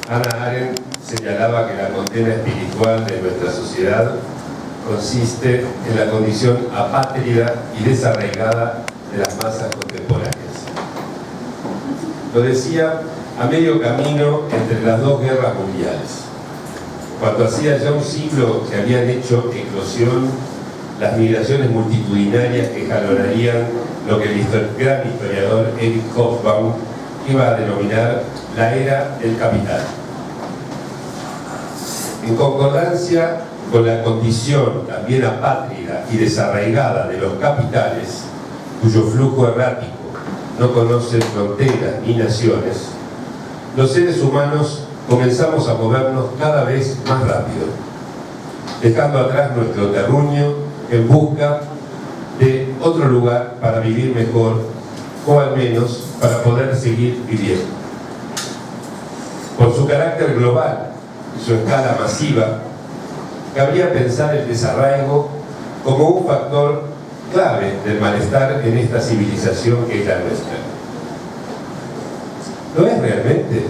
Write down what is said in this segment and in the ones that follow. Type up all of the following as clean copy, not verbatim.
Hannah Arendt señalaba que la condena espiritual de nuestra sociedad consiste en la condición apátrida y desarraigada de las masas contemporáneas. Lo decía a medio camino entre las dos guerras mundiales, cuando hacía ya un siglo que habían hecho eclosión las migraciones multitudinarias que jalonarían lo que el gran historiador Eric Hobsbawm iba a denominar la era del capital. En concordancia con la condición también apátrida y desarraigada de los capitales, cuyo flujo errático no conoce fronteras ni naciones, los seres humanos comenzamos a movernos cada vez más rápido, dejando atrás nuestro terruño en busca de otro lugar para vivir mejor, o al menos para poder seguir viviendo. Por su carácter global y su escala masiva, cabría pensar el desarraigo como un factor clave del malestar en esta civilización que es la nuestra. ¿Lo es realmente?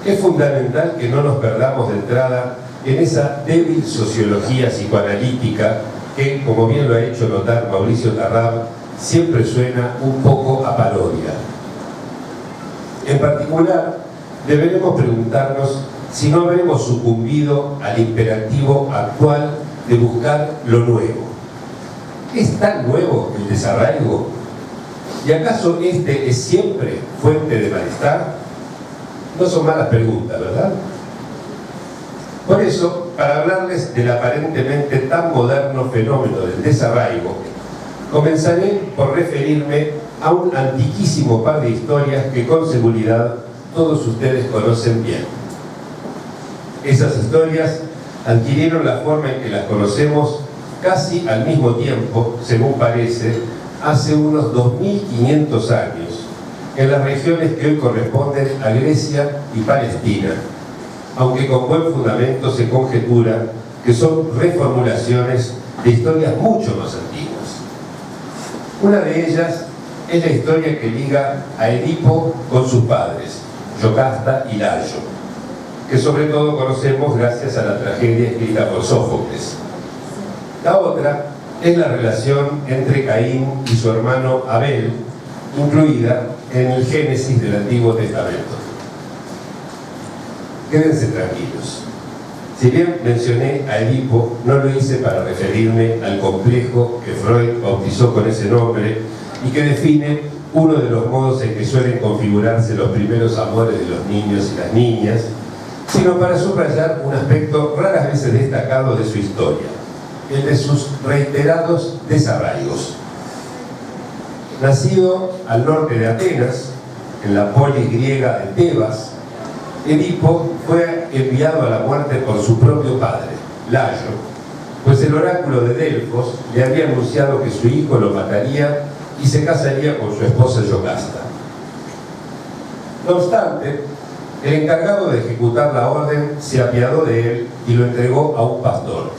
Es fundamental que no nos perdamos de entrada en esa débil sociología psicoanalítica que, como bien lo ha hecho notar Mauricio Tarrab, siempre suena un poco a parodia. En particular, deberemos preguntarnos si no habremos sucumbido al imperativo actual de buscar lo nuevo. ¿Es tan nuevo el desarraigo? ¿Y acaso este es siempre fuente de malestar? No son malas preguntas, ¿verdad? Por eso, para hablarles del aparentemente tan moderno fenómeno del desarraigo, comenzaré por referirme a un antiquísimo par de historias que con seguridad todos ustedes conocen bien. Esas historias adquirieron la forma en que las conocemos casi al mismo tiempo, según parece, hace unos 2500 años, en las regiones que hoy corresponden a Grecia y Palestina, aunque con buen fundamento se conjetura que son reformulaciones de historias mucho más antiguas. Una de ellas es la historia que liga a Edipo con sus padres, Yocasta y Layo, que sobre todo conocemos gracias a la tragedia escrita por Sófocles. La otra es la relación entre Caín y su hermano Abel, incluida en el Génesis del Antiguo Testamento. Quédense tranquilos. Si bien mencioné a Edipo, no lo hice para referirme al complejo que Freud bautizó con ese nombre y que define uno de los modos en que suelen configurarse los primeros amores de los niños y las niñas, sino para subrayar un aspecto raras veces destacado de su historia, el de sus reiterados desarraigos. Nacido al norte de Atenas, en la polis griega de Tebas, Edipo fue enviado a la muerte por su propio padre, Layo, pues el oráculo de Delfos le había anunciado que su hijo lo mataría y se casaría con su esposa Yocasta. No obstante, el encargado de ejecutar la orden se apiadó de él y lo entregó a un pastor.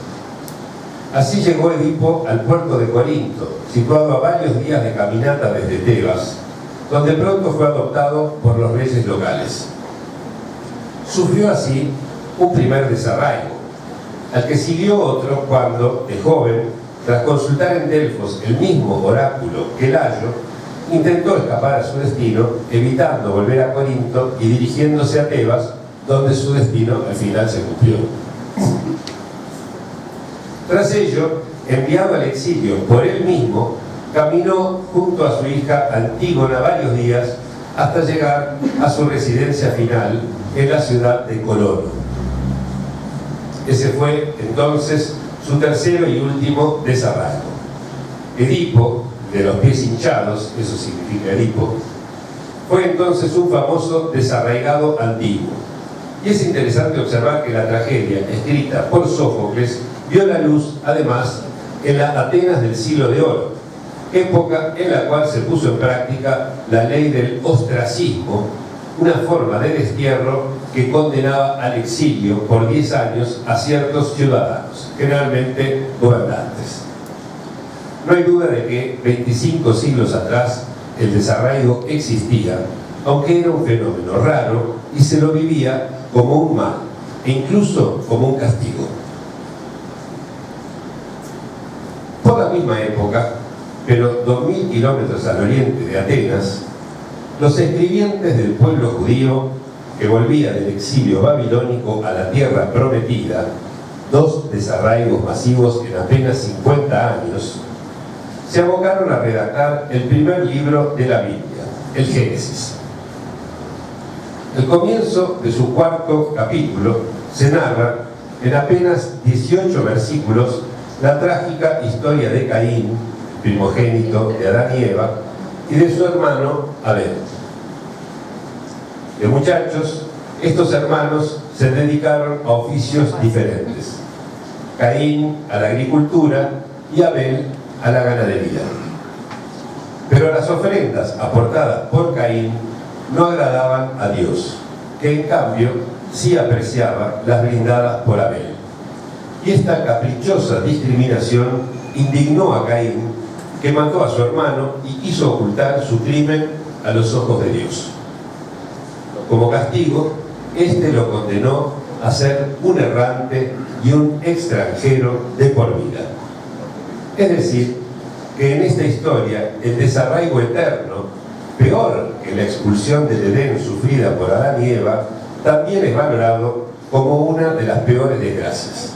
Así llegó Edipo al puerto de Corinto, situado a varios días de caminata desde Tebas, donde pronto fue adoptado por los reyes locales. Sufrió así un primer desarraigo, al que siguió otro cuando, de joven, tras consultar en Delfos el mismo oráculo que Layo, intentó escapar a su destino, evitando volver a Corinto y dirigiéndose a Tebas, donde su destino al final se cumplió. Tras ello, enviado al exilio por él mismo, caminó junto a su hija Antígona varios días hasta llegar a su residencia final en la ciudad de Colono. Ese fue entonces su tercero y último desarraigo. Edipo, de los pies hinchados, eso significa Edipo, fue entonces un famoso desarraigado antiguo. Y es interesante observar que la tragedia, escrita por Sófocles, vio la luz, además, en la Atenas del siglo de oro, época en la cual se puso en práctica la ley del ostracismo, una forma de destierro que condenaba al exilio por 10 años a ciertos ciudadanos, generalmente gobernantes. No hay duda de que 25 siglos atrás el desarraigo existía, aunque era un fenómeno raro y se lo vivía como un mal, e incluso como un castigo. Por la misma época, pero 2000 kilómetros al oriente de Atenas, los escribientes del pueblo judío que volvía del exilio babilónico a la tierra prometida, dos desarraigos masivos en apenas 50 años, se abocaron a redactar el primer libro de la Biblia, el Génesis. El comienzo de su cuarto capítulo se narra en apenas 18 versículos la trágica historia de Caín, primogénito de Adán y Eva, y de su hermano Abel. De muchachos, estos hermanos se dedicaron a oficios diferentes. Caín a la agricultura y Abel a la ganadería. Pero las ofrendas aportadas por Caín no agradaban a Dios, que en cambio sí apreciaba las brindadas por Abel. Y esta caprichosa discriminación indignó a Caín, que mató a su hermano y quiso ocultar su crimen a los ojos de Dios. Como castigo, éste lo condenó a ser un errante y un extranjero de por vida. Es decir, que en esta historia el desarraigo eterno, peor que la expulsión del Edén sufrida por Adán y Eva, también es valorado como una de las peores desgracias.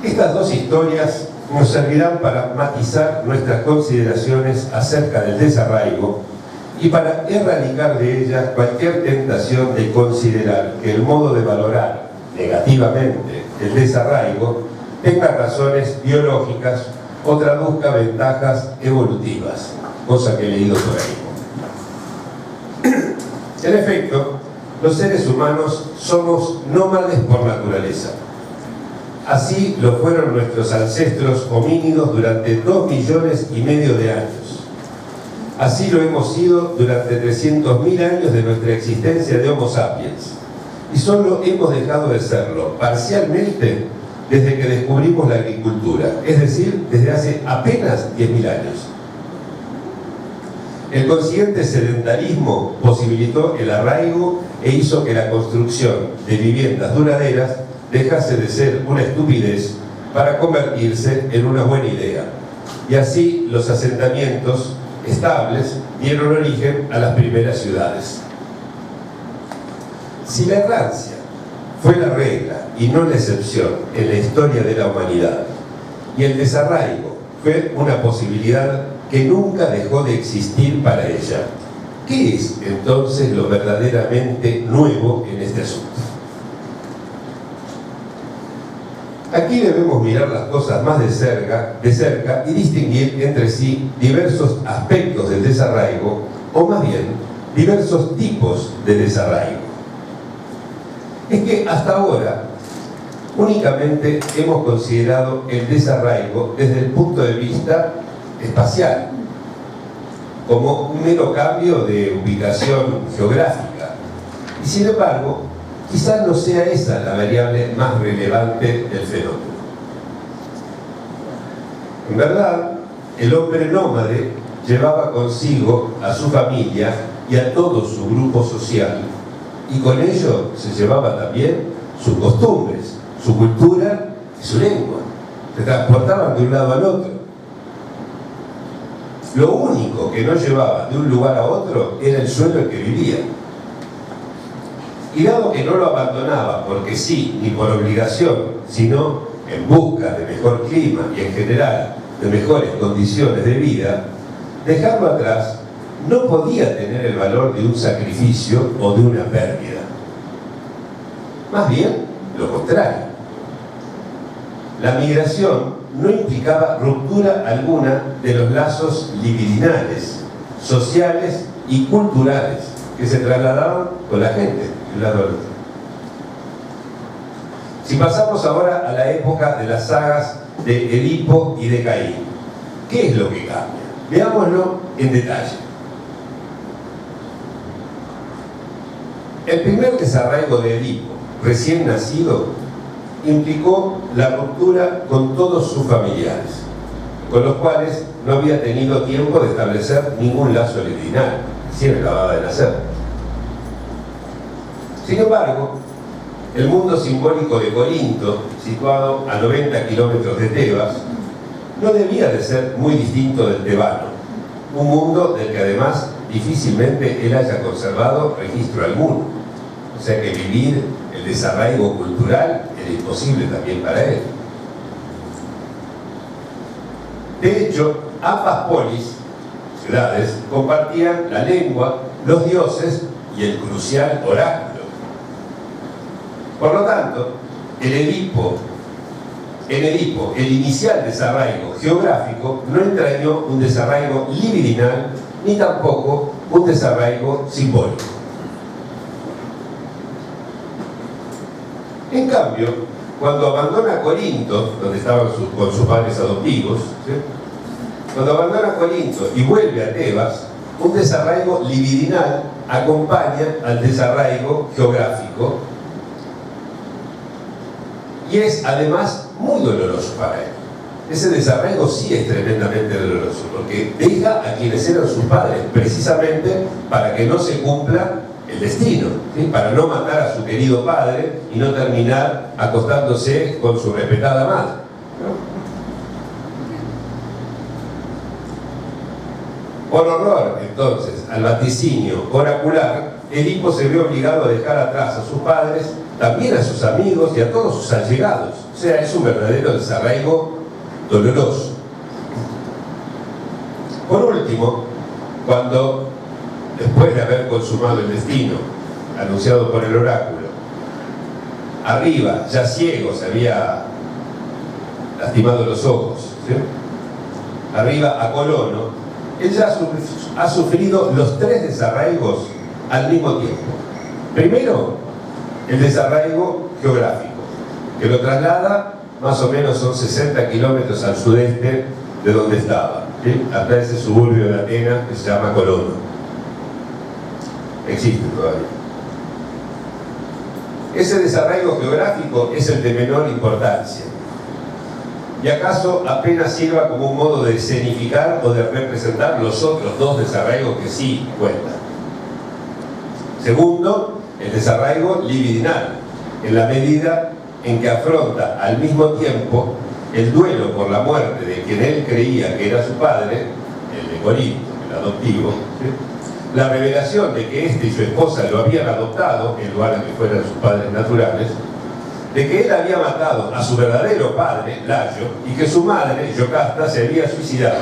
Estas dos historias nos servirán para matizar nuestras consideraciones acerca del desarraigo y para erradicar de ellas cualquier tentación de considerar que el modo de valorar negativamente el desarraigo tenga razones biológicas o traduzca ventajas evolutivas, cosa que he leído por ahí. En efecto, los seres humanos somos nómades por naturaleza. Así lo fueron nuestros ancestros homínidos durante 2,5 millones de años. Así lo hemos sido durante 300.000 años de nuestra existencia de Homo sapiens. Y solo hemos dejado de serlo parcialmente desde que descubrimos la agricultura, es decir, desde hace apenas 10.000 años. El consiguiente sedentarismo posibilitó el arraigo e hizo que la construcción de viviendas duraderas dejase de ser una estupidez para convertirse en una buena idea. Y así los asentamientos estables dieron origen a las primeras ciudades. Si la errancia fue la regla y no la excepción en la historia de la humanidad, y el desarraigo fue una posibilidad que nunca dejó de existir para ella, ¿qué es entonces lo verdaderamente nuevo en este asunto? Aquí debemos mirar las cosas más de cerca y distinguir entre sí diversos aspectos del desarraigo, o más bien, diversos tipos de desarraigo. Es que hasta ahora únicamente hemos considerado el desarraigo desde el punto de vista espacial, como un mero cambio de ubicación geográfica. Y sin embargo, quizás no sea esa la variable más relevante del fenómeno. En verdad, el hombre nómade llevaba consigo a su familia y a todo su grupo social, y con ello se llevaba también sus costumbres, su cultura y su lengua. Se transportaban de un lado al otro. Lo único que no llevaba de un lugar a otro era el suelo en que vivía. Y dado que no lo abandonaba porque sí, ni por obligación, sino en busca de mejor clima y en general de mejores condiciones de vida, dejarlo atrás no podía tener el valor de un sacrificio o de una pérdida. Más bien, lo contrario. La migración no implicaba ruptura alguna de los lazos libidinales, sociales y culturales que se trasladaban con la gente de un lado al otro. Si pasamos ahora a la época de las sagas de Edipo y de Caín, ¿qué es lo que cambia? Veámoslo en detalle. El primer desarraigo de Edipo, recién nacido, implicó la ruptura con todos sus familiares. con los cuales no había tenido tiempo de establecer ningún lazo libidinal, recién acababa de nacer. Sin embargo, el mundo simbólico de Corinto, situado a 90 kilómetros de Tebas, no debía de ser muy distinto del tebano, un mundo del que además difícilmente él haya conservado registro alguno. O sea que vivir el desarraigo cultural era imposible también para él. De hecho, ambas polis, ciudades, compartían la lengua, los dioses y el crucial oráculo. Por lo tanto, en Edipo, el inicial desarraigo geográfico no entrañó un desarraigo libidinal ni tampoco un desarraigo simbólico. En cambio, cuando abandona Corinto, donde estaban con sus padres adoptivos, ¿sí? Cuando abandona Corinto y vuelve a Tebas, un desarraigo libidinal acompaña al desarraigo geográfico y es además muy doloroso para él. Ese desarraigo sí es tremendamente doloroso, porque deja a quienes eran sus padres, precisamente para que no se cumpla el destino, ¿sí? Para no matar a su querido padre y no terminar acostándose con su respetada madre, ¿no? Por horror, entonces, al vaticinio oracular, Edipo se ve obligado a dejar atrás a sus padres, también a sus amigos y a todos sus allegados. O sea, es un verdadero desarraigo doloroso. Por último, cuando, después de haber consumado el destino anunciado por el oráculo, arriba, ya ciego, se había lastimado los ojos, ¿sí? Arriba a Colono, él ya ha sufrido los tres desarraigos al mismo tiempo. Primero, el desarraigo geográfico, que lo traslada más o menos son 60 kilómetros al sudeste de donde estaba, ¿sí? Hasta ese suburbio de Atenas que se llama Colono. Existe todavía. Ese desarraigo geográfico es el de menor importancia, y acaso apenas sirva como un modo de escenificar o de representar los otros dos desarraigos que sí cuentan. Segundo, el desarraigo libidinal, en la medida en que afronta al mismo tiempo el duelo por la muerte de quien él creía que era su padre, el de Corinto, el adoptivo, ¿sí? La revelación de que éste y su esposa lo habían adoptado en lugar de que fueran sus padres naturales, de que él había matado a su verdadero padre, Layo, y que su madre, Yocasta, se había suicidado,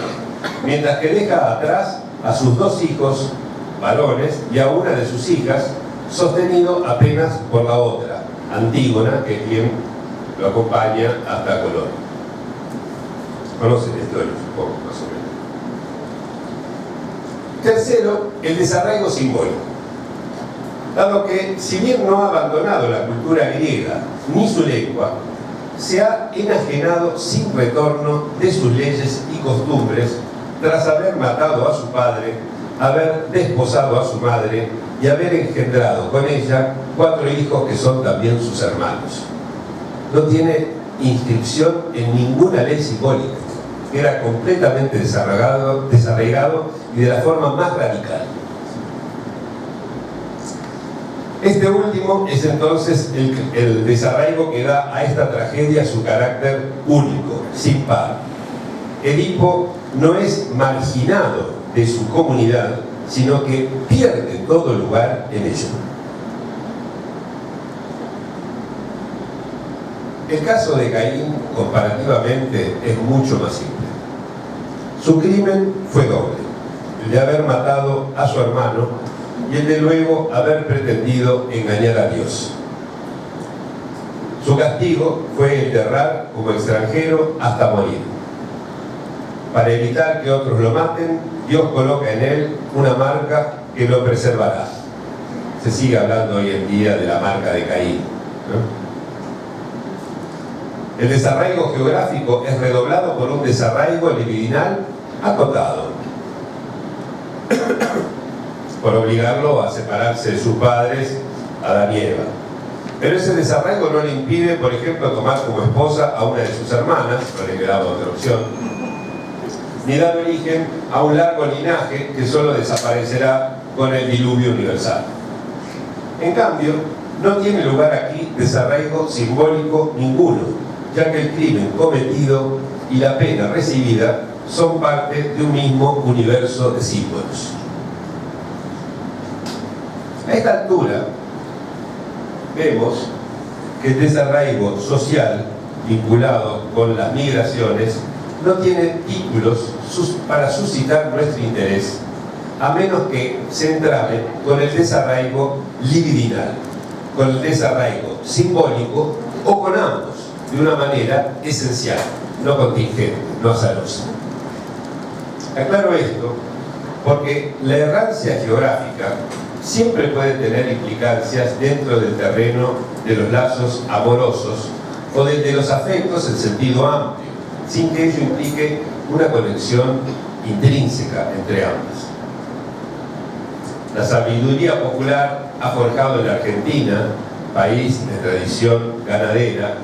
mientras que deja atrás a sus dos hijos varones y a una de sus hijas, sostenido apenas por la otra, Antígona, que es quien lo acompaña hasta Colón. Conocen la historia, supongo, más o menos. Tercero, el desarraigo simbólico. Dado que, si bien no ha abandonado la cultura griega ni su lengua, se ha enajenado sin retorno de sus leyes y costumbres tras haber matado a su padre, haber desposado a su madre y haber engendrado con ella 4 hijos que son también sus hermanos. No tiene inscripción en ninguna ley simbólica, era completamente desarraigado y de la forma más radical. Este último es entonces el desarraigo que da a esta tragedia su carácter único, sin par. Edipo no es marginado de su comunidad, sino que pierde todo lugar en ella. El caso de Caín, comparativamente, es mucho más simple. Su crimen fue doble, el de haber matado a su hermano y el de luego haber pretendido engañar a Dios. Su castigo fue enterrar como extranjero hasta morir. Para evitar que otros lo maten, Dios coloca en él una marca que lo preservará. Se sigue hablando hoy en día de la marca de Caín, ¿no? El desarraigo geográfico es redoblado por un desarraigo libidinal acotado, por obligarlo a separarse de sus padres, Adán y Eva. Pero ese desarraigo no le impide, por ejemplo, tomar como esposa a una de sus hermanas, no le quedaba otra opción, ni dar origen a un largo linaje que solo desaparecerá con el diluvio universal. En cambio, no tiene lugar aquí desarraigo simbólico ninguno, ya que el crimen cometido y la pena recibida son parte de un mismo universo de símbolos. A esta altura, vemos que el desarraigo social vinculado con las migraciones no tiene títulos para suscitar nuestro interés, a menos que se entrave con el desarraigo libidinal, con el desarraigo simbólico o con ambos, de una manera esencial, no contingente, no azarosa. Aclaro esto porque la errancia geográfica siempre puede tener implicancias dentro del terreno de los lazos amorosos o de los afectos en sentido amplio, sin que ello implique una conexión intrínseca entre ambas. La sabiduría popular ha forjado en la Argentina, país de tradición ganadera,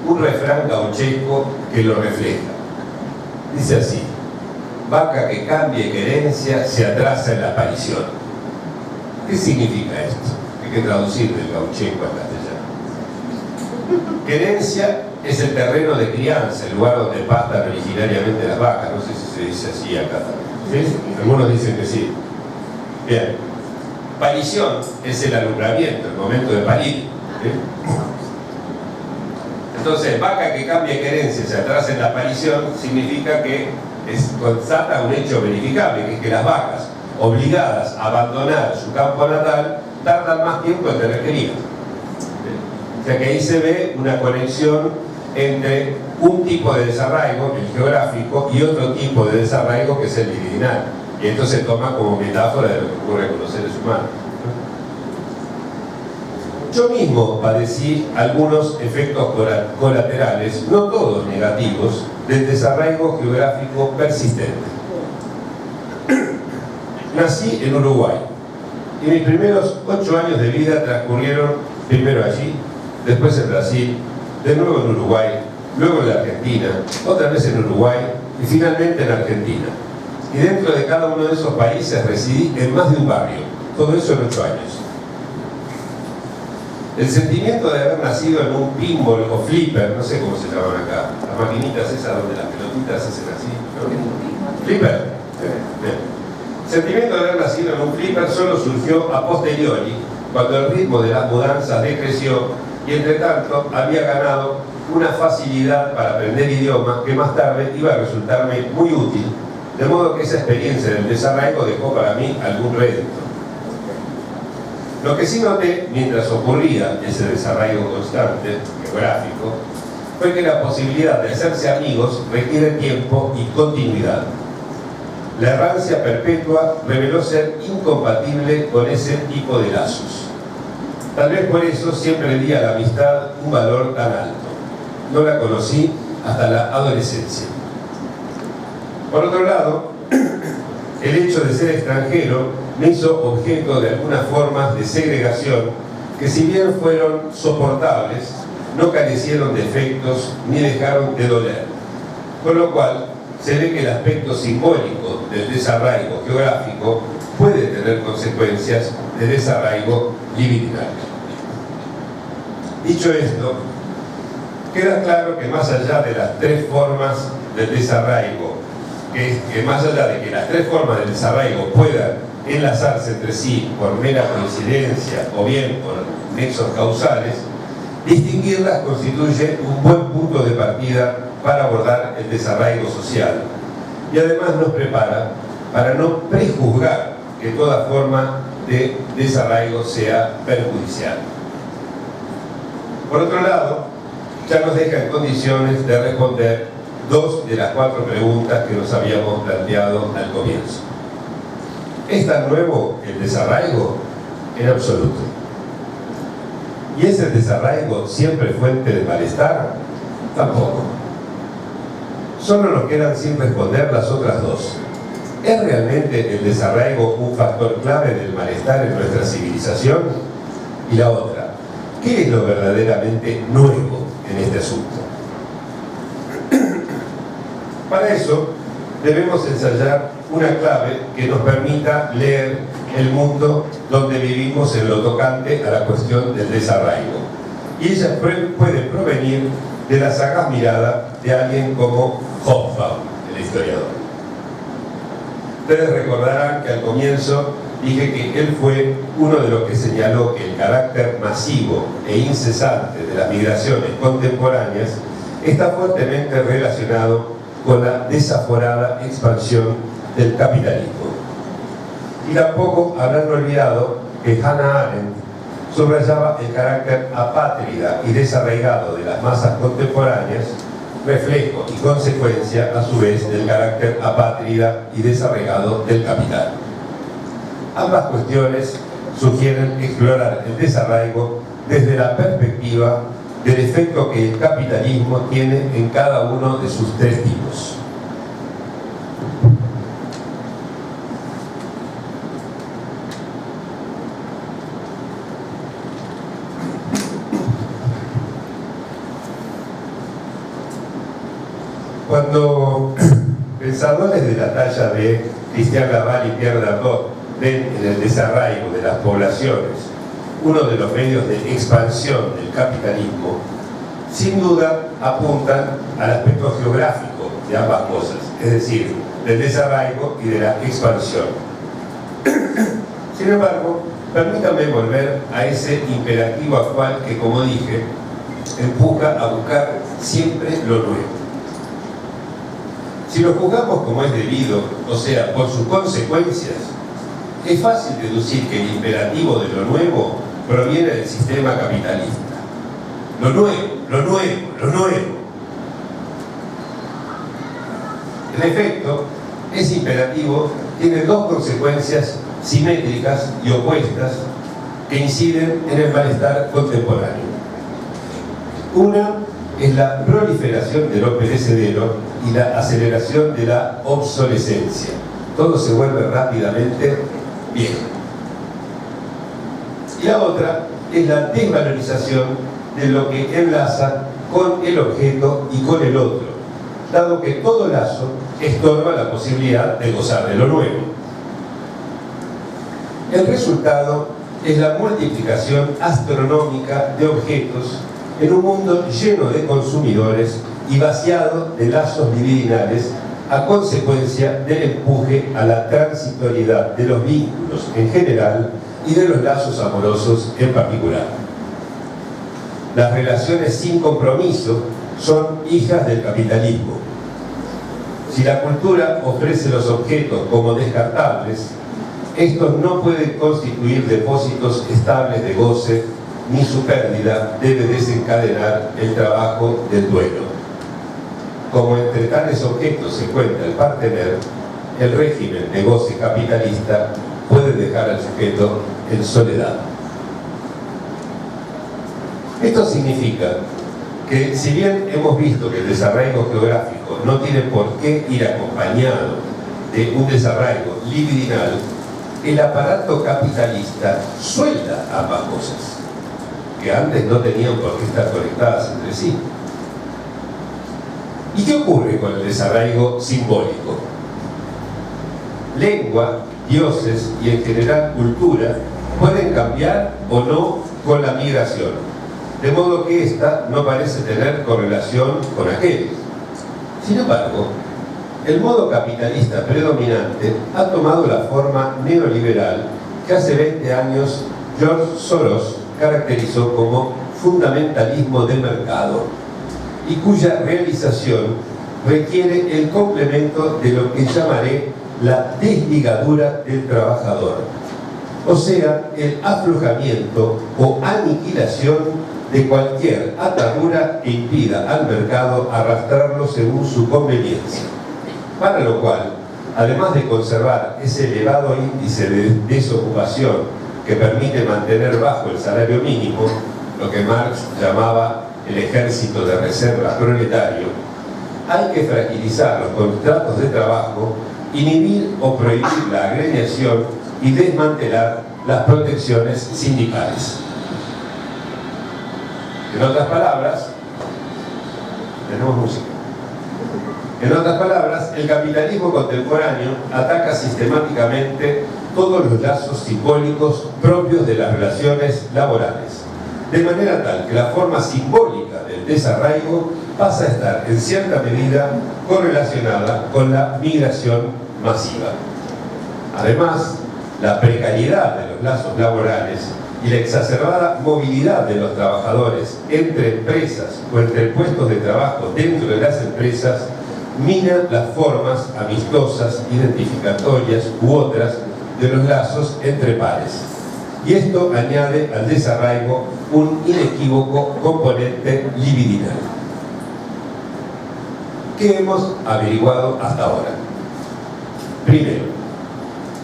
un refrán gauchesco que lo refleja. Dice así: vaca que cambie querencia se atrasa en la aparición. ¿Qué significa esto? Hay que traducir del gauchesco al castellano. Querencia es el terreno de crianza, el lugar donde pastan originariamente las vacas. No sé si se dice así acá también. ¿Sí? Algunos dicen que sí. Bien. Parición es el alumbramiento, el momento de parir. ¿Sí? Entonces, vaca que cambie querencia se atrasa en la aparición significa que constata un hecho verificable, que es que las vacas obligadas a abandonar su campo natal tardan más tiempo en tener crías. O sea que ahí se ve una conexión entre un tipo de desarraigo, el geográfico, y otro tipo de desarraigo que es el libidinal. Y esto se toma como metáfora de lo que ocurre con los seres humanos. Yo mismo padecí algunos efectos colaterales, no todos negativos, del desarraigo geográfico persistente. Nací en Uruguay y mis primeros 8 años de vida transcurrieron primero allí, después en Brasil, de nuevo en Uruguay, luego en la Argentina, otra vez en Uruguay y finalmente en Argentina. Y dentro de cada uno de esos países residí en más de un barrio, todo eso en 8 años. El sentimiento de haber nacido en un pinball o flipper, no sé cómo se llaman acá, las maquinitas esas donde las pelotitas hacen así, ¿no? ¿Flipper? Bien. El sentimiento de haber nacido en un flipper solo surgió a posteriori, cuando el ritmo de las mudanzas decreció y entre tanto había ganado una facilidad para aprender idiomas que más tarde iba a resultarme muy útil, de modo que esa experiencia del desarraigo dejó para mí algún rédito. Lo que sí noté mientras ocurría ese desarraigo constante, geográfico, fue que la posibilidad de hacerse amigos requiere tiempo y continuidad. La errancia perpetua reveló ser incompatible con ese tipo de lazos. Tal vez por eso siempre di a la amistad un valor tan alto. No la conocí hasta la adolescencia. Por otro lado, el hecho de ser extranjero me hizo objeto de algunas formas de segregación que, si bien fueron soportables, no carecieron de efectos ni dejaron de doler. Con lo cual, se ve que el aspecto simbólico del desarraigo geográfico puede tener consecuencias de desarraigo libidinal. Dicho esto, queda claro que más allá de las 3 formas del desarraigo, que más allá de que las 3 formas del desarraigo puedan enlazarse entre sí por mera coincidencia o bien por nexos causales, distinguirlas constituye un buen punto de partida para abordar el desarraigo social y además nos prepara para no prejuzgar que toda forma de desarraigo sea perjudicial. Por otro lado, ya nos deja en condiciones de responder 2 de las 4 preguntas que nos habíamos planteado al comienzo. ¿Es tan nuevo el desarraigo? En absoluto. ¿Y es el desarraigo siempre fuente de malestar? Tampoco. Solo nos quedan sin responder las otras 2. ¿Es realmente el desarraigo un factor clave del malestar en nuestra civilización? Y la otra, ¿qué es lo verdaderamente nuevo en este asunto? Para eso, debemos ensayar una clave que nos permita leer el mundo donde vivimos en lo tocante a la cuestión del desarraigo. Y ella puede provenir de la sagaz mirada de alguien como Hobsbawm, el historiador. Ustedes recordarán que al comienzo dije que él fue uno de los que señaló que el carácter masivo e incesante de las migraciones contemporáneas está fuertemente relacionado con la desaforada expansión del capitalismo. Y tampoco habrán olvidado que Hannah Arendt subrayaba el carácter apátrida y desarraigado de las masas contemporáneas, reflejo y consecuencia a su vez del carácter apátrida y desarraigado del capital. Ambas cuestiones sugieren explorar el desarraigo desde la perspectiva del efecto que el capitalismo tiene en cada uno de sus tres tipos. Cuando pensadores de la talla de Christian Laval y Pierre Dardot ven en el desarraigo de las poblaciones uno de los medios de expansión del capitalismo, sin duda apuntan al aspecto geográfico de ambas cosas, es decir, del desarraigo y de la expansión. Sin embargo, permítanme volver a ese imperativo actual que, como dije, empuja a buscar siempre lo nuevo. Si lo juzgamos como es debido, o sea, por sus consecuencias, es fácil deducir que el imperativo de lo nuevo proviene del sistema capitalista. Lo nuevo, lo nuevo, lo nuevo. En efecto, ese imperativo tiene dos consecuencias simétricas y opuestas que inciden en el malestar contemporáneo. Una es la proliferación de lo perecedero y la aceleración de la obsolescencia. Todo se vuelve rápidamente viejo. Y la otra es la desvalorización de lo que enlaza con el objeto y con el otro, dado que todo lazo estorba la posibilidad de gozar de lo nuevo. El resultado es la multiplicación astronómica de objetos en un mundo lleno de consumidores y vaciado de lazos libidinales a consecuencia del empuje a la transitoriedad de los vínculos en general y de los lazos amorosos en particular. Las relaciones sin compromiso son hijas del capitalismo. Si la cultura ofrece los objetos como descartables, estos no pueden constituir depósitos estables de goce, ni su pérdida debe desencadenar el trabajo del duelo. Como entre tales objetos se encuentra el partener, el régimen de goce capitalista puede dejar al sujeto en soledad. Esto significa que, si bien hemos visto que el desarraigo geográfico no tiene por qué ir acompañado de un desarraigo libidinal, el aparato capitalista suelda ambas cosas, que antes no tenían por qué estar conectadas entre sí. ¿Y qué ocurre con el desarraigo simbólico? Lengua, dioses y en general cultura pueden cambiar o no con la migración, de modo que ésta no parece tener correlación con aquel. Sin embargo, el modo capitalista predominante ha tomado la forma neoliberal que hace 20 años George Soros caracterizó como fundamentalismo de mercado y cuya realización requiere el complemento de lo que llamaré la desligadura del trabajador, o sea, el aflojamiento o aniquilación de cualquier atadura que impida al mercado arrastrarlo según su conveniencia, para lo cual, además de conservar ese elevado índice de desocupación que permite mantener bajo el salario mínimo, lo que Marx llamaba el ejército de reserva proletario, hay que fragilizar los contratos de trabajo, inhibir o prohibir la agremiación y desmantelar las protecciones sindicales. En otras palabras, tenemos música. En otras palabras, el capitalismo contemporáneo ataca sistemáticamente todos los lazos simbólicos propios de las relaciones laborales, de manera tal que la forma simbólica del desarraigo pasa a estar en cierta medida correlacionada con la migración masiva. Además, la precariedad de los lazos laborales y la exacerbada movilidad de los trabajadores entre empresas o entre puestos de trabajo dentro de las empresas mina las formas amistosas, identificatorias u otras de los lazos entre pares. Y esto añade al desarraigo un inequívoco componente libidinal. ¿Qué hemos averiguado hasta ahora? Primero,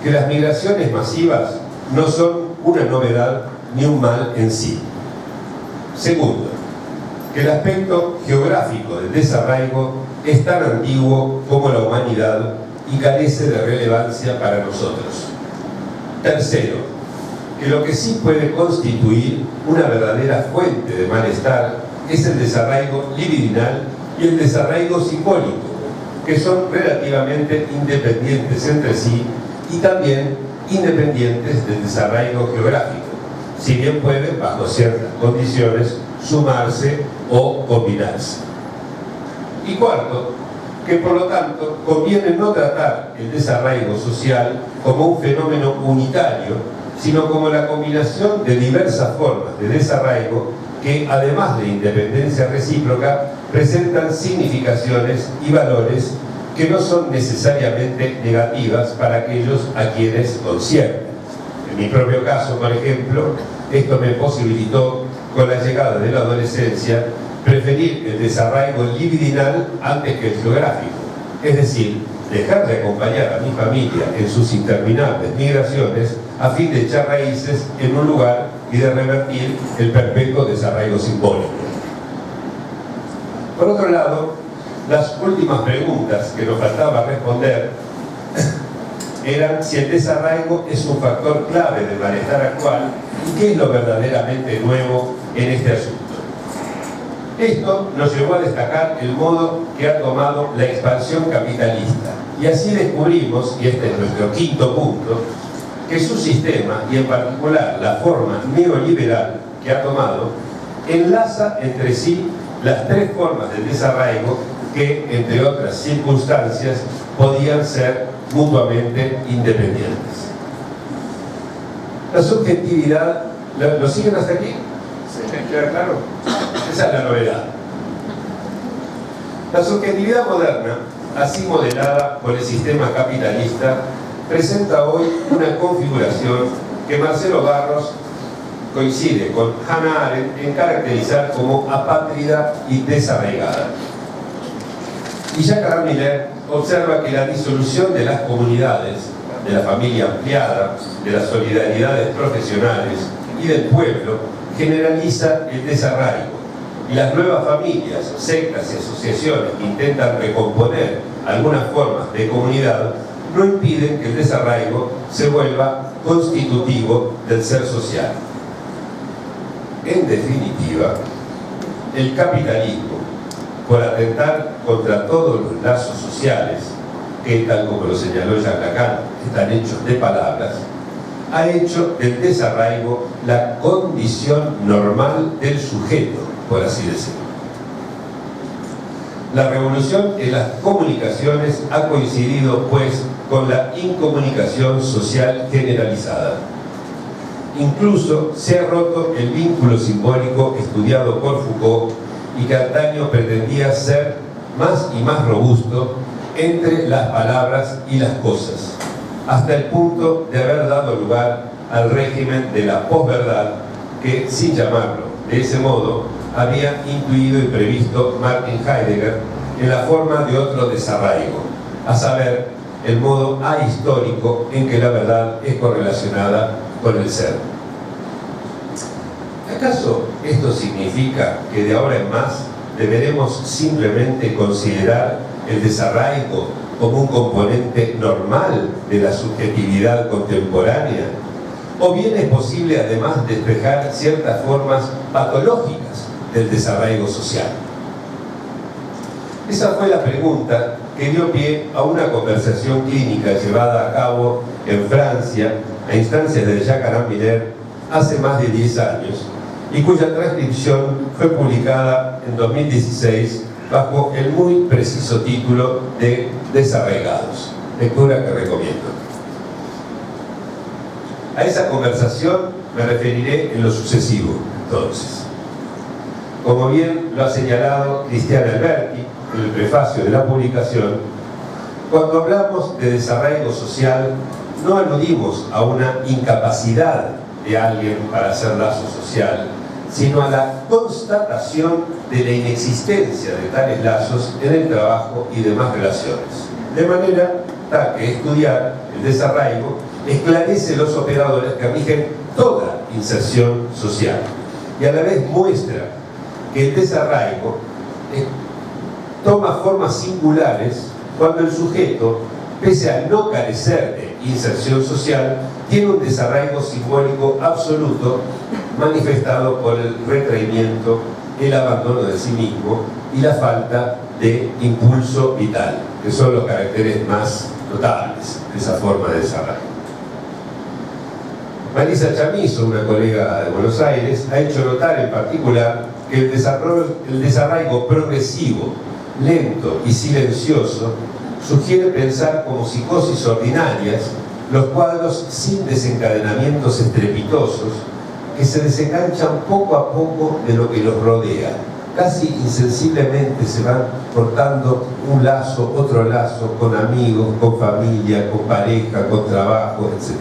que las migraciones masivas no son una novedad ni un mal en sí. Segundo, que el aspecto geográfico del desarraigo es tan antiguo como la humanidad y carece de relevancia para nosotros. Tercero, que lo que sí puede constituir una verdadera fuente de malestar es el desarraigo libidinal y el desarraigo simbólico, que son relativamente independientes entre sí y también independientes del desarraigo geográfico, si bien pueden, bajo ciertas condiciones, sumarse o combinarse. Y cuarto, que por lo tanto conviene no tratar el desarraigo social como un fenómeno unitario, sino como la combinación de diversas formas de desarraigo que, además de independencia recíproca, presentan significaciones y valores que no son necesariamente negativas para aquellos a quienes conciernen. En mi propio caso, por ejemplo, esto me posibilitó, con la llegada de la adolescencia, preferir el desarraigo libidinal antes que el geográfico, es decir, dejar de acompañar a mi familia en sus interminables migraciones a fin de echar raíces en un lugar y de revertir el perpetuo desarraigo simbólico. Por otro lado, las últimas preguntas que nos faltaba responder eran si el desarraigo es un factor clave del malestar actual y qué es lo verdaderamente nuevo en este asunto. Esto nos llevó a destacar el modo que ha tomado la expansión capitalista y así descubrimos, y este es nuestro quinto punto, que su sistema, y en particular la forma neoliberal que ha tomado, enlaza entre sí las tres formas del desarraigo que, entre otras circunstancias, podían ser mutuamente independientes. La subjetividad, ¿lo siguen hasta aquí? Sí, claro. Esa es la novedad. La subjetividad moderna, así modelada por el sistema capitalista, presenta hoy una configuración que Marcelo Barros coincide con Hannah Arendt en caracterizar como apátrida y desarraigada. Y Jacques Miller observa que la disolución de las comunidades, de la familia ampliada, de las solidaridades profesionales y del pueblo, generaliza el desarraigo. Y las nuevas familias, sectas y asociaciones que intentan recomponer algunas formas de comunidad no impiden que el desarraigo se vuelva constitutivo del ser social. En definitiva, el capitalismo, por atentar contra todos los lazos sociales, que tal como lo señaló Jacques Lacan, están hechos de palabras, ha hecho del desarraigo la condición normal del sujeto, por así decirlo. La revolución en las comunicaciones ha coincidido, pues, con la incomunicación social generalizada. Incluso se ha roto el vínculo simbólico estudiado por Foucault y que antaño pretendía ser más y más robusto entre las palabras y las cosas, hasta el punto de haber dado lugar al régimen de la posverdad que, sin llamarlo de ese modo, había intuido y previsto Martin Heidegger en la forma de otro desarraigo, a saber, el modo ahistórico en que la verdad es correlacionada con el ser. ¿Acaso esto significa que de ahora en más deberemos simplemente considerar el desarraigo como un componente normal de la subjetividad contemporánea? ¿O bien es posible además despejar ciertas formas patológicas del desarraigo social? Esa fue la pregunta que dio pie a una conversación clínica llevada a cabo en Francia a instancias de Jacques Alain Miller hace más de 10 años y cuya transcripción fue publicada en 2016 bajo el muy preciso título de Desarraigados, lectura que recomiendo. A esa conversación me referiré en lo sucesivo, entonces. Como bien lo ha señalado Cristian Alberti en el prefacio de la publicación, cuando hablamos de desarraigo social, no aludimos a una incapacidad de alguien para hacer lazo social, sino a la constatación de la inexistencia de tales lazos en el trabajo y demás relaciones. De manera tal que estudiar el desarraigo esclarece los operadores que rigen toda inserción social y a la vez muestra que el desarraigo toma formas singulares cuando el sujeto, pese a no carecer de inserción social, tiene un desarraigo simbólico absoluto manifestado por el retraimiento, el abandono de sí mismo y la falta de impulso vital, que son los caracteres más notables de esa forma de desarraigo. Marisa Chamizo, una colega de Buenos Aires, ha hecho notar en particular que el desarraigo progresivo, lento y silencioso sugiere pensar como psicosis ordinarias los cuadros sin desencadenamientos estrepitosos que se desenganchan poco a poco de lo que los rodea. Casi insensiblemente se van cortando un lazo, otro lazo, con amigos, con familia, con pareja, con trabajo, etc.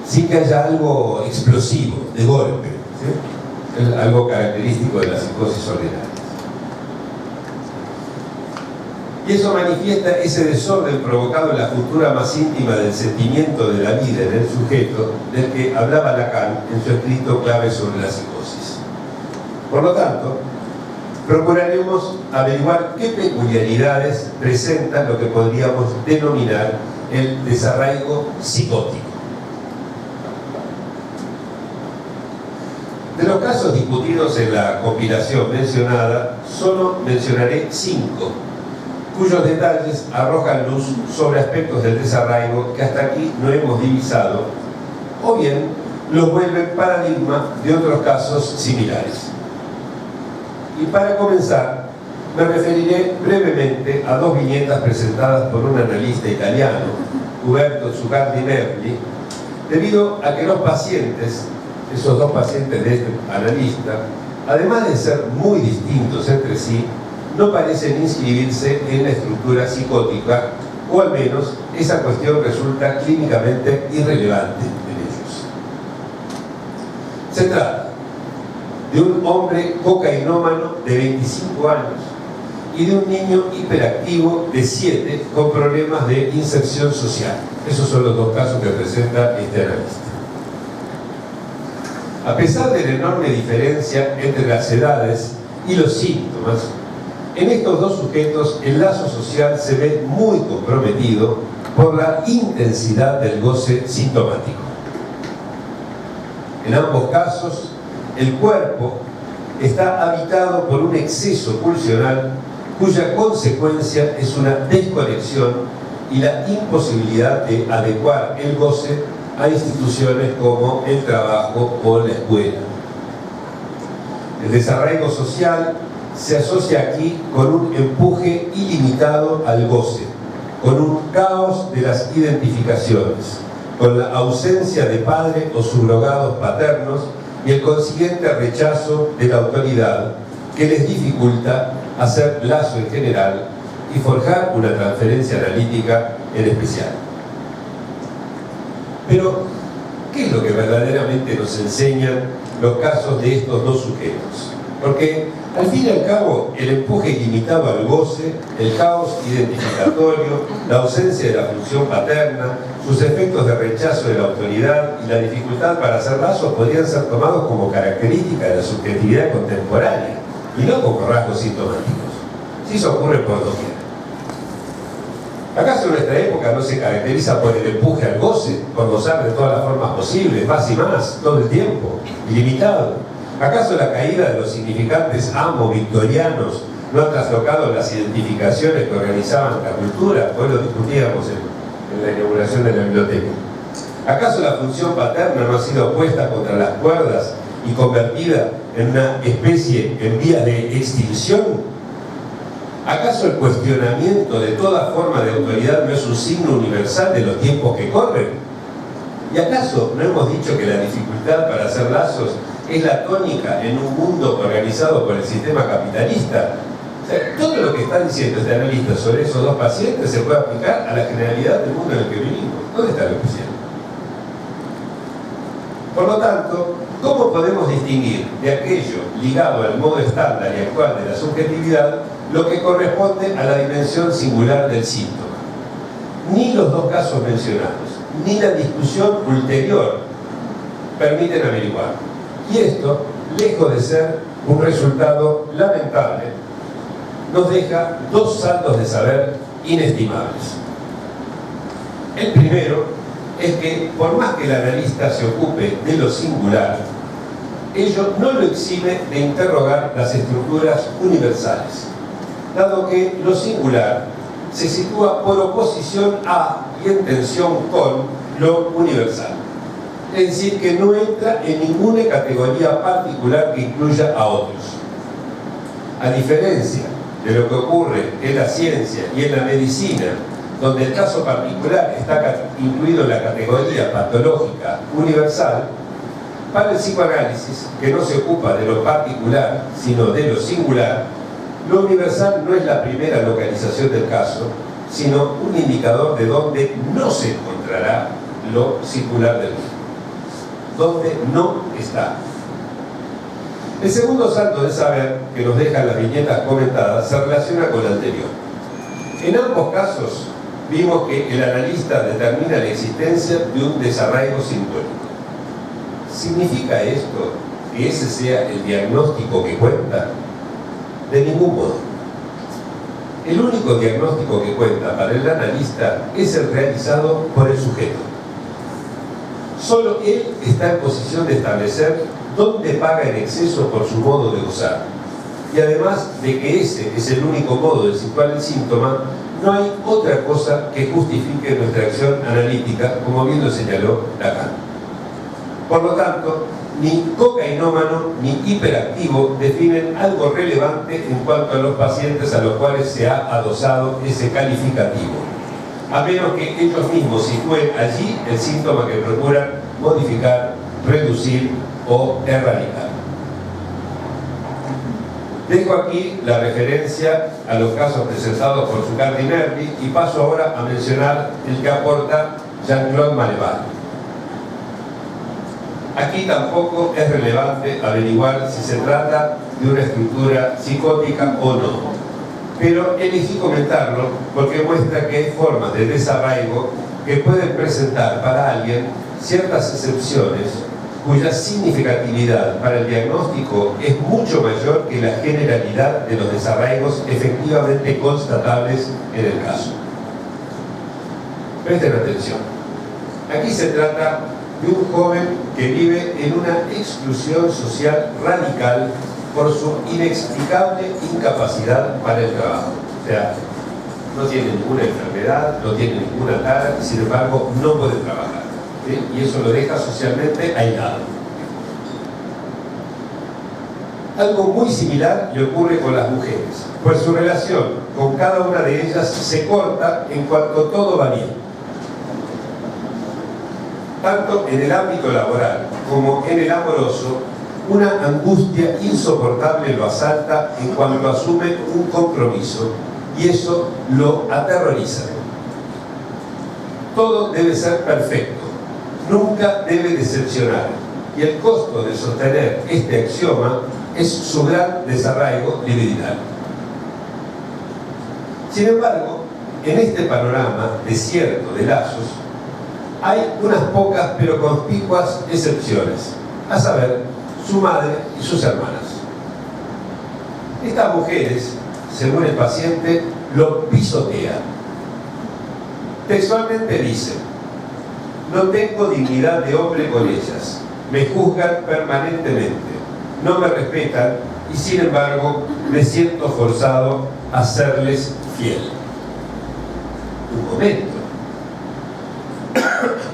Sin que haya algo explosivo, de golpe, ¿sí? Algo característico de la psicosis ordinaria. Y eso manifiesta ese desorden provocado en la cultura más íntima del sentimiento de la vida en el sujeto, del que hablaba Lacan en su escrito Clave sobre la psicosis. Por lo tanto, procuraremos averiguar qué peculiaridades presenta lo que podríamos denominar el desarraigo psicótico. De los casos discutidos en la compilación mencionada, solo mencionaré 5, cuyos detalles arrojan luz sobre aspectos del desarraigo que hasta aquí no hemos divisado, o bien los vuelven paradigma de otros casos similares. Y para comenzar, me referiré brevemente a 2 viñetas presentadas por un analista italiano, Uberto Zucardi Merli, debido a que los pacientes, esos 2 pacientes de este analista, además de ser muy distintos entre sí, no parecen inscribirse en la estructura psicótica, o al menos esa cuestión resulta clínicamente irrelevante en ellos. Se trata de un hombre cocainómano de 25 años y de un niño hiperactivo de 7 con problemas de inserción social. Esos son los 2 casos que presenta este analista. A pesar de la enorme diferencia entre las edades y los síntomas, en estos 2 sujetos el lazo social se ve muy comprometido por la intensidad del goce sintomático. En ambos casos, el cuerpo está habitado por un exceso pulsional cuya consecuencia es una desconexión y la imposibilidad de adecuar el goce a instituciones como el trabajo o la escuela. El desarraigo social se asocia aquí con un empuje ilimitado al goce, con un caos de las identificaciones, con la ausencia de padre o subrogados paternos y el consiguiente rechazo de la autoridad que les dificulta hacer lazo en general y forjar una transferencia analítica en especial. Pero, ¿qué es lo que verdaderamente nos enseñan los casos de estos 2 sujetos? Porque, al fin y al cabo, el empuje ilimitado al goce, el caos identificatorio, la ausencia de la función paterna, sus efectos de rechazo de la autoridad y la dificultad para hacer lazos podrían ser tomados como característica de la subjetividad contemporánea y no como rasgos sintomáticos. Si eso ocurre por doquier. ¿Acaso nuestra época no se caracteriza por el empuje al goce, por gozar de todas las formas posibles, más y más, todo el tiempo, ilimitado? ¿Acaso la caída de los significantes amo victorianos no han traslocado las identificaciones que organizaban la cultura. Hoy lo discutíamos en la inauguración de la biblioteca. ¿Acaso la función paterna no ha sido puesta contra las cuerdas y convertida en una especie en vías de extinción? ¿Acaso el cuestionamiento de toda forma de autoridad no es un signo universal de los tiempos que corren? ¿Y acaso no hemos dicho que la dificultad para hacer lazos es la tónica en un mundo organizado por el sistema capitalista? O sea, todo lo que está diciendo este analista sobre esos dos pacientes se puede aplicar a la generalidad del mundo en el que vivimos. ¿Dónde está lo especial? Por lo tanto, ¿cómo podemos distinguir de aquello ligado al modo estándar y actual de la subjetividad lo que corresponde a la dimensión singular del síntoma? Ni los dos casos mencionados, ni la discusión ulterior permiten averiguar. Y esto, lejos de ser un resultado lamentable, nos deja dos saltos de saber inestimables. El primero es que, por más que el analista se ocupe de lo singular, ello no lo exime de interrogar las estructuras universales, dado que lo singular se sitúa por oposición a y en tensión con lo universal. Es decir, que no entra en ninguna categoría particular que incluya a otros. A diferencia de lo que ocurre en la ciencia y en la medicina, donde el caso particular está incluido en la categoría patológica universal, para el psicoanálisis, que no se ocupa de lo particular, sino de lo singular, lo universal no es la primera localización del caso, sino un indicador de dónde no se encontrará lo singular del mundo. Dónde no está. El segundo salto de saber que nos dejan las viñetas comentadas se relaciona con el anterior. En ambos casos vimos que el analista determina la existencia de un desarraigo simbólico. ¿Significa esto que ese sea el diagnóstico que cuenta? De ningún modo. El único diagnóstico que cuenta para el analista es el realizado por el sujeto. Solo él está en posición de establecer dónde paga en exceso por su modo de gozar. Y además de que ese es el único modo de situar el síntoma, no hay otra cosa que justifique nuestra acción analítica, como bien lo señaló Lacan. Por lo tanto, ni cocainómano ni hiperactivo definen algo relevante en cuanto a los pacientes a los cuales se ha adosado ese calificativo, a menos que ellos mismos sitúen allí el síntoma que procuran modificar, reducir o erradicar. Dejo aquí la referencia a los casos presentados por Zucardi y Merli y paso ahora a mencionar el que aporta Jean-Claude Maléval. Aquí tampoco es relevante averiguar si se trata de una estructura psicótica o no, pero elegí comentarlo porque muestra que hay formas de desarraigo que pueden presentar para alguien ciertas excepciones cuya significatividad para el diagnóstico es mucho mayor que la generalidad de los desarraigos efectivamente constatables en el caso. Presten atención. Aquí se trata de un joven que vive en una exclusión social radical por su inexplicable incapacidad para el trabajo. O sea, no tiene ninguna enfermedad, no tiene ninguna tara y sin embargo no puede trabajar. ¿Sí? Y eso lo deja socialmente aislado. Algo muy similar le ocurre con las mujeres, pues su relación con cada una de ellas se corta en cuanto todo va bien. Tanto en el ámbito laboral como en el amoroso, una angustia insoportable lo asalta en cuanto asume un compromiso y eso lo aterroriza. Todo debe ser perfecto, nunca debe decepcionar y el costo de sostener este axioma es su gran desarraigo libidinal. Sin embargo, en este panorama desierto de lazos, hay unas pocas pero conspicuas excepciones, a saber, su madre y sus hermanas. Estas mujeres, según el paciente, lo pisotean. Textualmente dice: no tengo dignidad de hombre con ellas, me juzgan permanentemente, no me respetan y sin embargo me siento forzado a serles fiel. Un momento.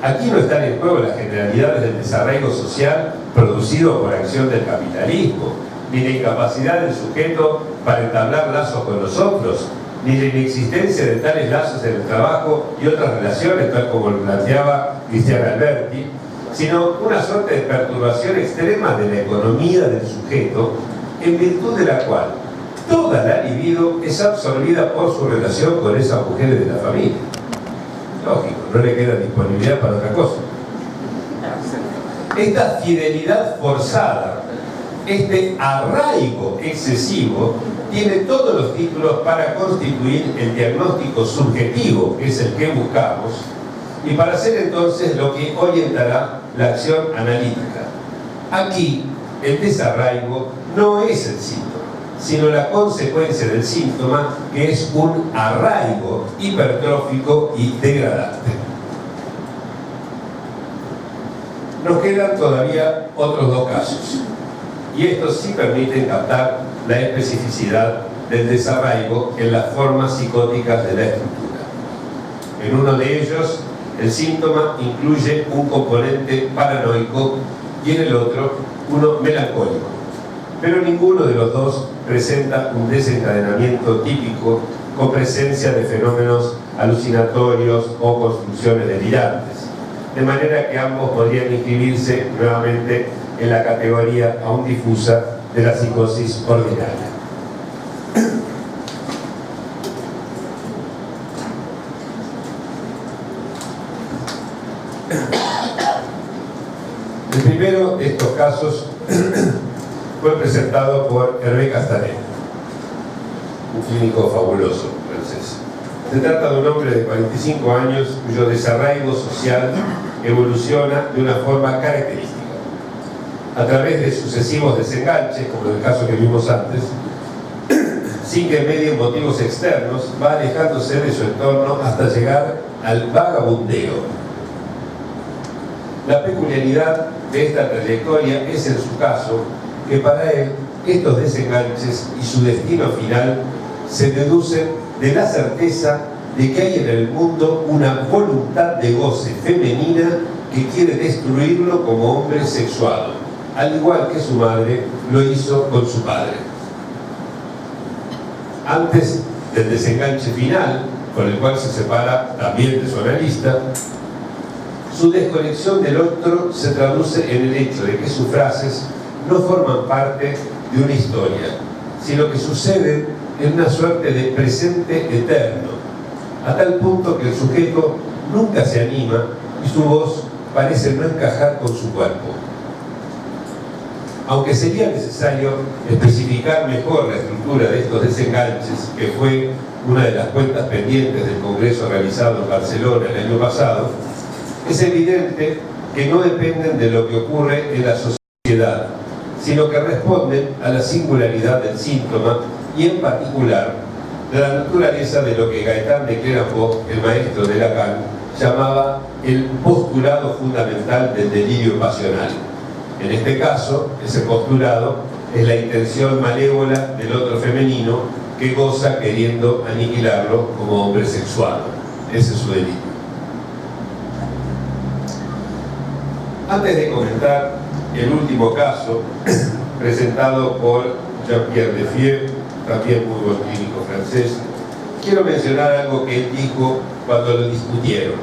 Aquí no están en juego las generalidades del desarraigo social producido por acción del capitalismo, ni la incapacidad del sujeto para entablar lazos con los otros, ni la inexistencia de tales lazos en el trabajo y otras relaciones, tal como lo planteaba Cristian Alberti, sino una suerte de perturbación extrema de la economía del sujeto, en virtud de la cual toda la libido es absorbida por su relación con esas mujeres de la familia. Lógico, no le queda disponibilidad para otra cosa. Esta fidelidad forzada, este arraigo excesivo, tiene todos los títulos para constituir el diagnóstico subjetivo, que es el que buscamos, y para hacer entonces lo que orientará la acción analítica. Aquí, el desarraigo no es el síntoma, sino la consecuencia del síntoma, que es un arraigo hipertrófico y degradante. Nos quedan todavía otros dos casos, y estos sí permiten captar la especificidad del desarraigo en las formas psicóticas de la estructura. En uno de ellos, el síntoma incluye un componente paranoico y en el otro, uno melancólico. Pero ninguno de los dos presenta un desencadenamiento típico con presencia de fenómenos alucinatorios o construcciones delirantes, de manera que ambos podrían inscribirse nuevamente en la categoría aún difusa de la psicosis ordinaria. El primero de estos casos fue presentado por Hervé Castanet, un clínico fabuloso francés. Se trata de un hombre de 45 años cuyo desarraigo social evoluciona de una forma característica. A través de sucesivos desenganches, como en el caso que vimos antes, sin que medien motivos externos, va alejándose de su entorno hasta llegar al vagabundeo. La peculiaridad de esta trayectoria es, en su caso, que para él estos desenganches y su destino final se deducen de la certeza de que hay en el mundo una voluntad de goce femenina que quiere destruirlo como hombre sexuado, al igual que su madre lo hizo con su padre. Antes del desenganche final, con el cual se separa también de su analista, su desconexión del otro se traduce en el hecho de que sus frases no forman parte de una historia, sino que suceden en una suerte de presente eterno, a tal punto que el sujeto nunca se anima y su voz parece no encajar con su cuerpo. Aunque sería necesario especificar mejor la estructura de estos desenganches, que fue una de las cuentas pendientes del congreso realizado en Barcelona el año pasado, es evidente que no dependen de lo que ocurre en la sociedad, sino que responden a la singularidad del síntoma y en particular de la naturaleza de lo que Gaëtan de Clerambault, el maestro de Lacan, llamaba el postulado fundamental del delirio pasional. En este caso, ese postulado es la intención malévola del otro femenino que goza queriendo aniquilarlo como hombre sexuado. Ese es su delito. Antes de comentar el último caso, presentado por Jean-Pierre Defieux, también muy buen clínico francés, quiero mencionar algo que él dijo cuando lo discutieron,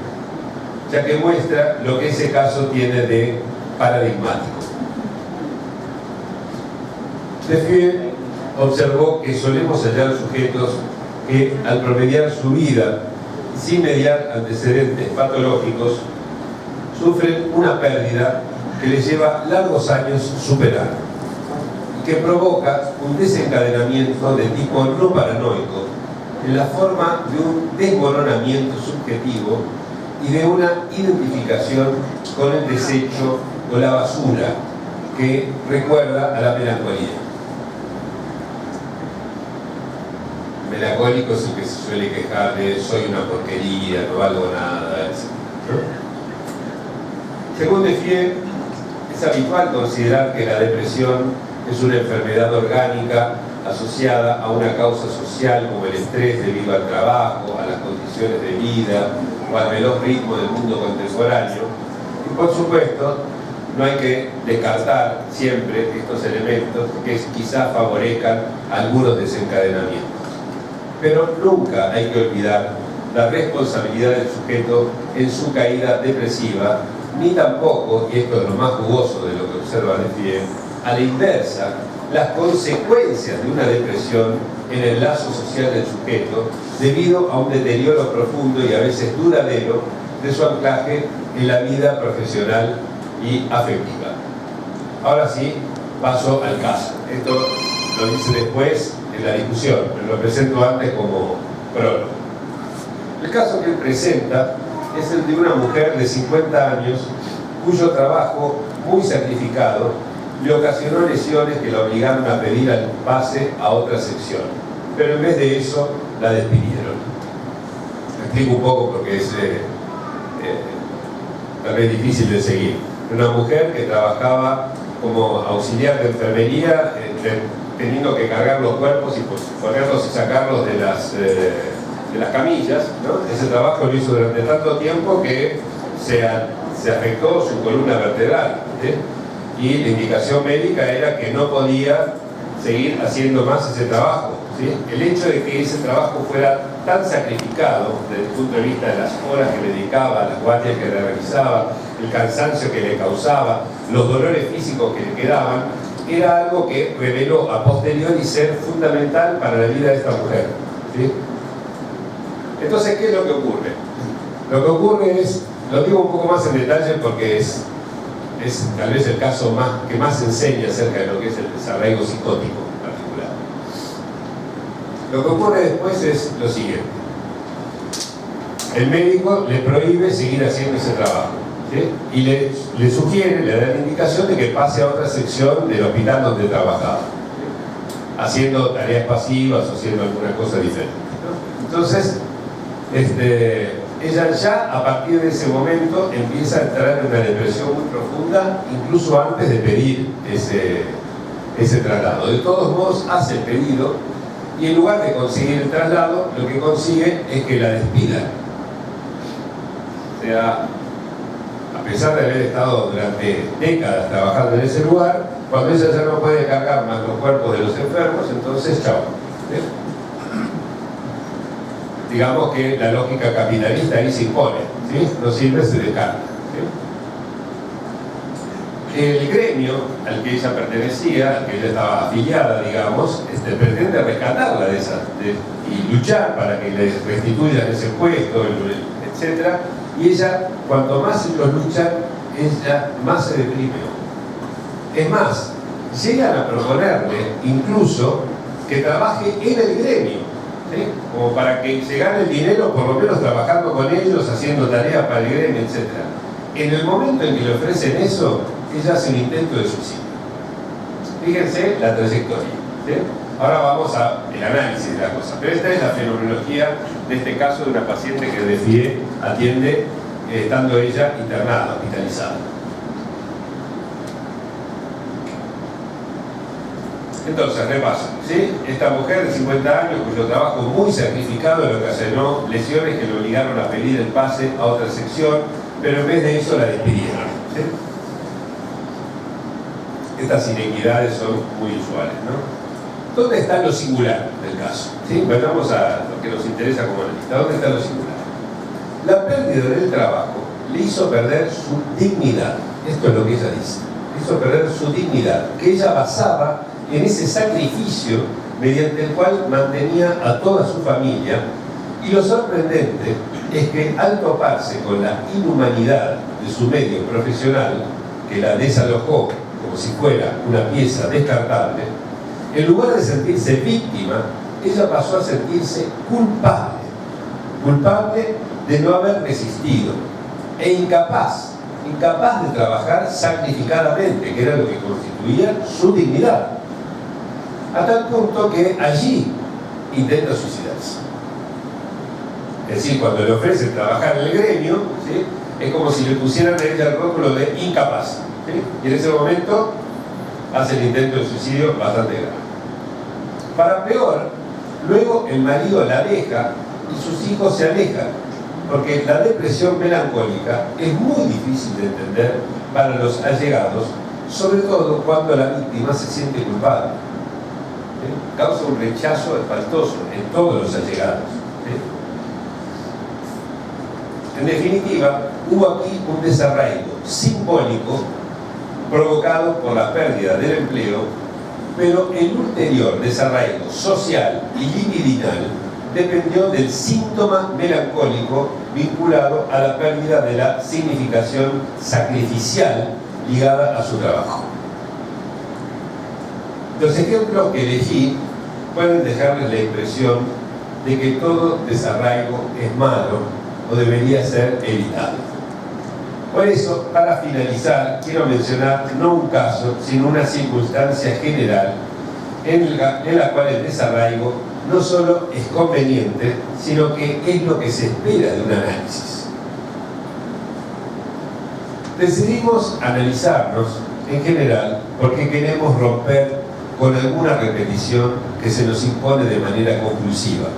ya que muestra lo que ese caso tiene de paradigmático. Defieux observó que solemos hallar sujetos que, al promediar su vida sin mediar antecedentes patológicos, sufren una pérdida que les lleva largos años superar y que provoca un desencadenamiento de tipo no paranoico en la forma de un desmoronamiento subjetivo y de una identificación con el desecho o la basura que recuerda a la melancolía. Melancólico es el que se suele quejar de soy una porquería, no valgo nada, etc. Según Defieux, es habitual considerar que la depresión es una enfermedad orgánica asociada a una causa social como el estrés debido al trabajo, a las condiciones de vida o al veloz ritmo del mundo contemporáneo. Y por supuesto, no hay que descartar siempre estos elementos que quizás favorezcan algunos desencadenamientos. Pero nunca hay que olvidar la responsabilidad del sujeto en su caída depresiva, ni tampoco, y esto es lo más jugoso de lo que observa Lefebvre, a la inversa, las consecuencias de una depresión en el lazo social del sujeto debido a un deterioro profundo y a veces duradero de su anclaje en la vida profesional y afectiva. Ahora sí, paso al caso. Esto lo dice después en la discusión, pero lo presento antes como prólogo. El caso que él presenta es el de una mujer de 50 años cuyo trabajo muy sacrificado le ocasionó lesiones que la obligaron a pedir al pase a otra sección, pero en vez de eso la despidieron. Me explico un poco porque es tal vez difícil de seguir. Una mujer que trabajaba como auxiliar de enfermería, teniendo que cargar los cuerpos y ponerlos y sacarlos de las camillas, ¿no? Ese trabajo lo hizo durante tanto tiempo que se afectó su columna vertebral, ¿sí? Y la indicación médica era que no podía seguir haciendo más ese trabajo, ¿sí? El hecho de que ese trabajo fuera tan sacrificado desde el punto de vista de las horas que le dedicaba, las guardias que le realizaba, el cansancio que le causaba, los dolores físicos que le quedaban, era algo que reveló a posteriori ser fundamental para la vida de esta mujer, ¿sí? Entonces, ¿qué es lo que ocurre? Lo que ocurre es, lo digo un poco más en detalle porque es tal vez el caso que más enseña acerca de lo que es el desarraigo psicótico en particular. Lo que ocurre después es lo siguiente. El médico le prohíbe seguir haciendo ese trabajo, ¿sí? Y le sugiere, le da la indicación de que pase a otra sección del hospital donde trabajaba, ¿sí? Haciendo tareas pasivas o haciendo alguna cosa diferente, ¿no? Entonces, ella ya a partir de ese momento empieza a entrar en una depresión muy profunda, incluso antes de pedir ese traslado. De todos modos hace el pedido y en lugar de conseguir el traslado, lo que consigue es que la despidan. O sea, a pesar de haber estado durante décadas trabajando en ese lugar, cuando ella ya no puede cargar más los cuerpos de los enfermos, entonces chao, ¿sí? Digamos que la lógica capitalista ahí se impone, ¿sí? No sirve, se descarta, ¿sí? El gremio al que ella pertenecía, al que ella estaba afiliada, digamos, pretende rescatarla de esa, y luchar para que le restituyan ese puesto, etc. Y ella, cuanto más ellos luchan, ella más se deprime. Es más, llegan a proponerle incluso que trabaje en el gremio, ¿sí? Como para que se gane el dinero, por lo menos trabajando con ellos, haciendo tareas para el gremio, etc. En el momento en que le ofrecen eso, ella hace un intento de suicidio. Fíjense la trayectoria, ¿sí? Ahora vamos al análisis de la cosa. Pero esta es la fenomenología de este caso de una paciente que Lefebvre atiende estando ella internada, hospitalizada. Entonces, repaso, ¿sí? Esta mujer de 50 años, cuyo trabajo muy sacrificado le ocasionó lesiones que le obligaron a pedir el pase a otra sección, pero en vez de eso la despidieron, ¿sí? Estas inequidades son muy usuales, ¿no? ¿Dónde está lo singular del caso? ¿Sí? Vamos a lo que nos interesa como analista. ¿Dónde está lo singular? La pérdida del trabajo le hizo perder su dignidad. Esto es lo que ella dice. Le hizo perder su dignidad, que ella basaba en ese sacrificio mediante el cual mantenía a toda su familia. Y lo sorprendente es que al toparse con la inhumanidad de su medio profesional, que la desalojó como si fuera una pieza descartable, en lugar de sentirse víctima, ella pasó a sentirse culpable de no haber resistido e incapaz de trabajar sacrificadamente, que era lo que constituía su dignidad, a tal punto que allí intenta suicidarse. Es decir, cuando le ofrecen trabajar en el gremio, ¿sí? Es como si le pusieran a ella el rótulo de incapaz, ¿sí? Y en ese momento hace el intento de suicidio bastante grave. Para peor, luego el marido la deja y sus hijos se alejan, porque la depresión melancólica es muy difícil de entender para los allegados, sobre todo cuando la víctima se siente culpable. Causa un rechazo espantoso en todos los allegados. En definitiva, hubo aquí un desarraigo simbólico provocado por la pérdida del empleo, pero el ulterior desarraigo social y libidinal dependió del síntoma melancólico vinculado a la pérdida de la significación sacrificial ligada a su trabajo. Los ejemplos que elegí pueden dejarles la impresión de que todo desarraigo es malo o debería ser evitado. Por eso, para finalizar, quiero mencionar no un caso, sino una circunstancia general en la cual el desarraigo no solo es conveniente, sino que es lo que se espera de un análisis. Decidimos analizarnos en general porque queremos romper con alguna repetición que se nos impone de manera compulsiva.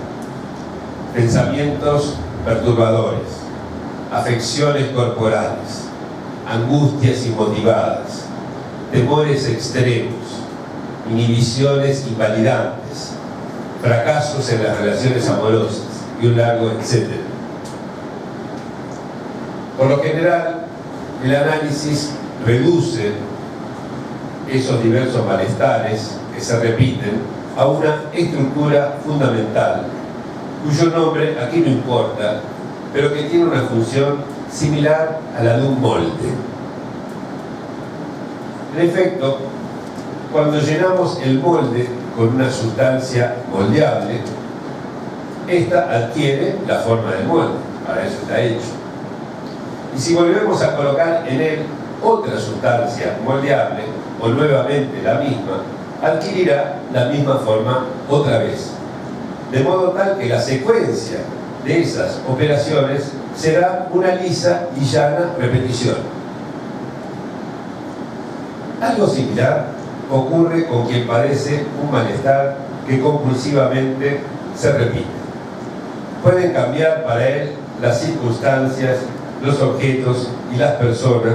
Pensamientos perturbadores, afecciones corporales, angustias inmotivadas, temores extremos, inhibiciones invalidantes, fracasos en las relaciones amorosas y un largo etcétera. Por lo general, el análisis reduce esos diversos malestares que se repiten a una estructura fundamental, cuyo nombre aquí no importa, pero que tiene una función similar a la de un molde. En efecto, cuando llenamos el molde con una sustancia moldeable, esta adquiere la forma del molde, para eso está hecho. Y si volvemos a colocar en él otra sustancia moldeable, o nuevamente la misma, adquirirá la misma forma otra vez. De modo tal que la secuencia de esas operaciones será una lisa y llana repetición. Algo similar ocurre con quien padece un malestar que compulsivamente se repite. Pueden cambiar para él las circunstancias, los objetos y las personas,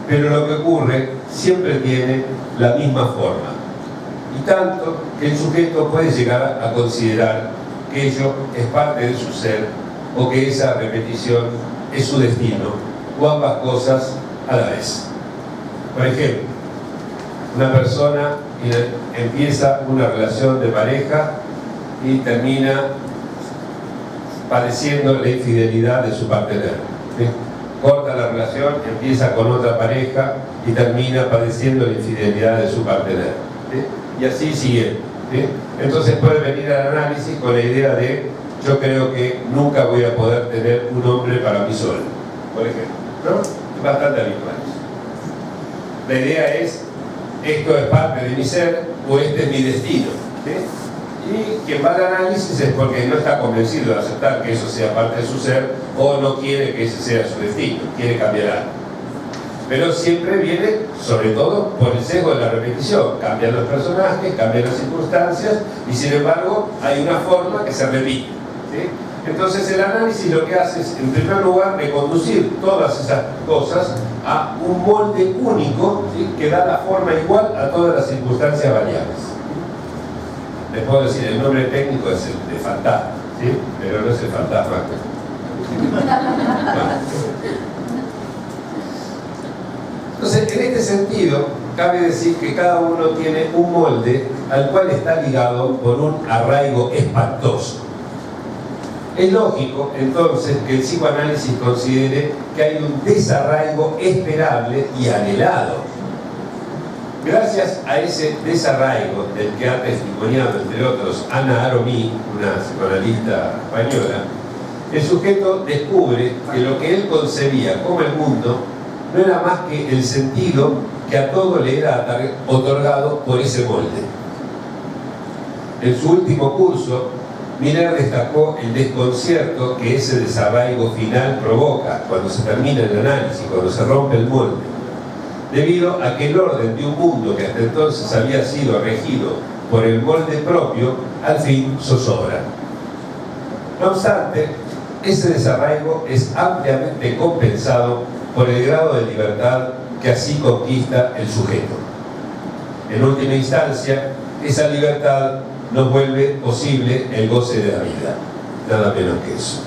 pero lo que ocurre siempre tiene la misma forma. Y tanto que el sujeto puede llegar a considerar que ello es parte de su ser o que esa repetición es su destino, o ambas cosas a la vez. Por ejemplo, una persona empieza una relación de pareja y termina padeciendo la infidelidad de su partener. ¿Sí? Corta la relación, empieza con otra pareja y termina padeciendo la infidelidad de su partener. ¿Sí? Y así sigue. ¿Sí? Entonces puede venir al análisis con la idea de: yo creo que nunca voy a poder tener un hombre para mí solo, por ejemplo, ¿no? Es bastante habitual. La idea es: esto es parte de mi ser o este es mi destino. ¿Sí? Y quien va al análisis es porque no está convencido de aceptar que eso sea parte de su ser, o no quiere que ese sea su destino, quiere cambiar algo. Pero siempre viene, sobre todo, por el sesgo de la repetición. Cambian los personajes, cambian las circunstancias, y sin embargo hay una forma que se repite. ¿Sí? Entonces el análisis lo que hace es, en primer lugar, reconducir todas esas cosas a un molde único, ¿sí? Que da la forma igual a todas las circunstancias variables. Les puedo decir, el nombre técnico es el de fantasma, ¿sí? Pero no es el fantasma. Entonces, en este sentido, cabe decir que cada uno tiene un molde al cual está ligado por un arraigo espantoso. Es lógico, entonces, que el psicoanálisis considere que hay un desarraigo esperable y anhelado. Gracias a ese desarraigo del que ha testimoniado, entre otros, Ana Aromí, una psicoanalista española, el sujeto descubre que lo que él concebía como el mundo no era más que el sentido que a todo le era otorgado por ese molde. En su último curso, Miller destacó el desconcierto que ese desarraigo final provoca cuando se termina el análisis, cuando se rompe el molde. debido a que el orden de un mundo que hasta entonces había sido regido por el molde propio, al fin zozobra. No obstante, ese desarraigo es ampliamente compensado por el grado de libertad que así conquista el sujeto. En última instancia, esa libertad nos vuelve posible el goce de la vida, nada menos que eso.